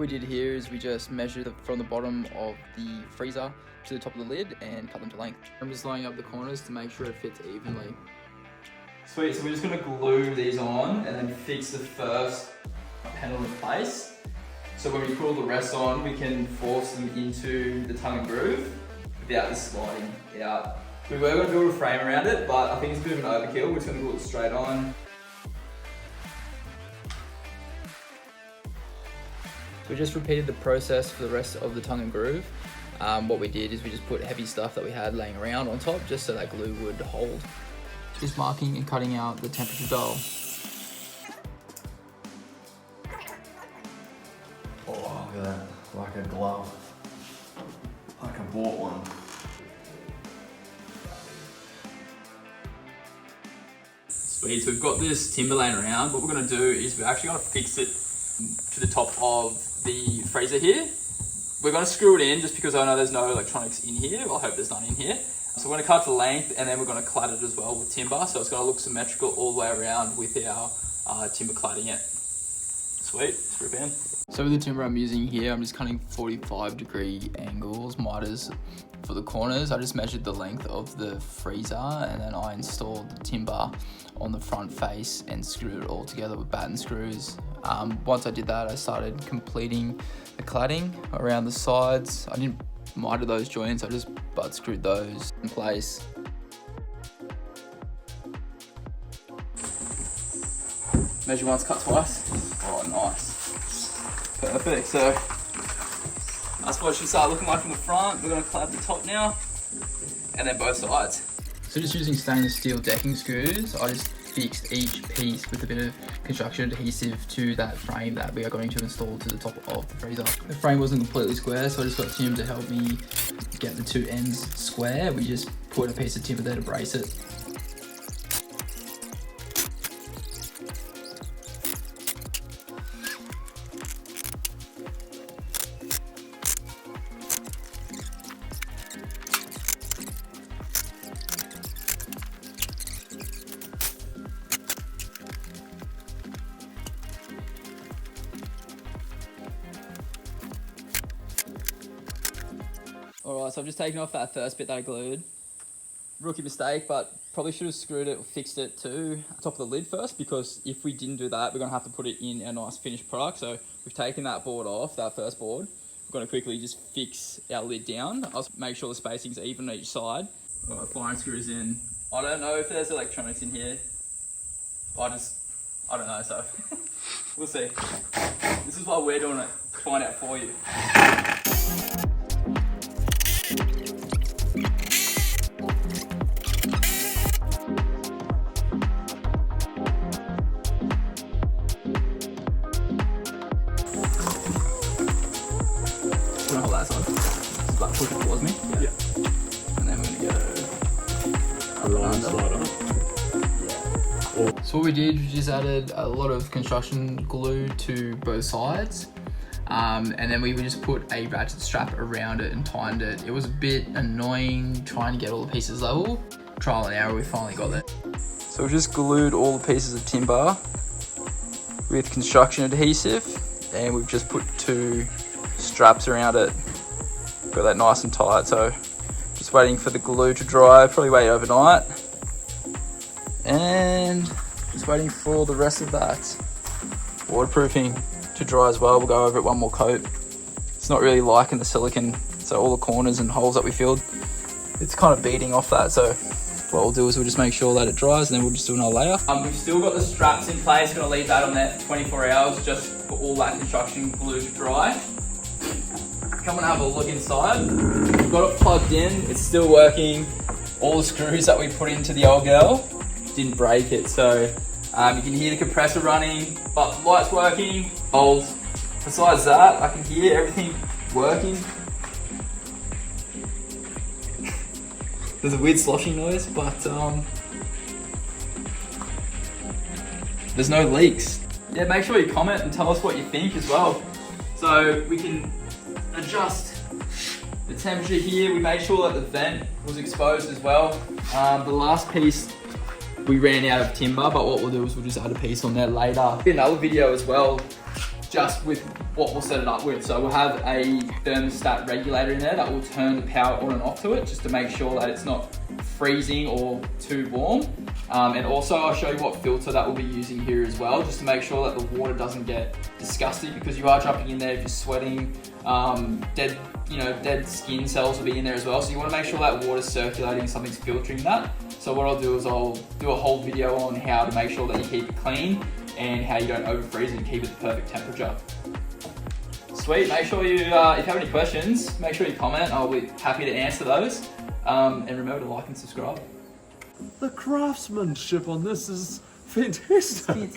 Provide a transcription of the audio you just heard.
we did here is we just measured from the bottom of the freezer to the top of the lid and cut them to length. I'm just lining up the corners to make sure it fits evenly. Sweet, so we're just going to glue these on and then fix the first panel in place. So when we put all the rest on, we can force them into the tongue and groove without this sliding out. We were going to build a frame around it, but I think it's a bit of an overkill. We're just going to glue it straight on. We just repeated the process for the rest of the tongue and groove. What we did is we just put heavy stuff that we had laying around on top just so that glue would hold. Just marking and cutting out the temperature dial. Oh, look at that, like a glove. Like I bought one. Sweet, so we've got this timber laying around. What we're going to do is we're actually going to fix it to the top of the freezer here. We're going to screw it in just because I know there's no electronics in here. Well, I hope there's none in here. So we're going to cut it to length and then we're going to clad it as well with timber. So it's going to look symmetrical all the way around with our timber cladding it. Sweet, let's rip in. So with the timber I'm using here, I'm just cutting 45-degree angles, miters for the corners. I just measured the length of the freezer and then I installed the timber on the front face and screwed it all together with batten screws. Once I did that, I started completing the cladding around the sides. I didn't miter those joints, I just butt screwed those in place. Measure once, cut twice. Oh, nice. Perfect. So that's what it should start looking like from the front. We're going to clad the top now, and then both sides. So just using stainless steel decking screws, I just fixed each piece with a bit of construction adhesive to that frame that we are going to install to the top of the freezer. The frame wasn't completely square, so I just got Tim to help me get the two ends square. We just put a piece of timber there to brace it. Alright, so I've just taken off that first bit that I glued. Rookie mistake, but probably should have screwed it or fixed it to the top of the lid first, because if we didn't do that, we're going to have to put it in our nice finished product. So we've taken that board off, that first board. We're going to quickly just fix our lid down. I'll make sure the spacing's even on each side. Alright, firing screws in. I don't know if there's electronics in here. I don't know, so we'll see. This is why we're doing it, to find out for you. Hold that side. Just like push it towards me. Yeah. And then we're gonna go Slider. Yeah. So what we did, we just added a lot of construction glue to both sides. And then we would just put a ratchet strap around it and tightened it. It was a bit annoying trying to get all the pieces level. Trial and error, we finally got there. So we just glued all the pieces of timber with construction adhesive, and we've just put two straps around it. Got that nice and tight, so just waiting for the glue to dry, probably wait overnight. And just waiting for the rest of that waterproofing to dry as well. We'll go over it one more coat. It's not really liking the silicone, so all the corners and holes that we filled, it's kind of beating off that. So what we'll do is we'll just make sure that it dries and then we'll just do another layer. We've still got the straps in place, gonna leave that on there for 24 hours just for all that construction glue to dry. Come and have a look inside. We've got it plugged in, it's still working. All the screws that we put into the old girl didn't break it, so you can hear the compressor running, but the light's working. Besides that, I can hear everything working. There's a weird sloshing noise, but there's no leaks. Yeah, make sure you comment and tell us what you think as well. So we can adjust the temperature here. We made sure that the vent was exposed as well. The last piece, we ran out of timber, but what we'll do is we'll just add a piece on there later. Another video as well, just with what we'll set it up with. So we'll have a thermostat regulator in there that will turn the power on and off to it, just to make sure that it's not freezing or too warm. And also I'll show you what filter that we'll be using here as well, just to make sure that the water doesn't get disgusting, because you are jumping in there if you're sweating. Dead skin cells will be in there as well. So you want to make sure that water's circulating, something's filtering that. So what I'll do is I'll do a whole video on how to make sure that you keep it clean and how you don't overfreeze it and keep it the perfect temperature. Sweet, make sure you, if you have any questions, make sure you comment. I'll be happy to answer those. And remember to like and subscribe. The craftsmanship on this is fantastic.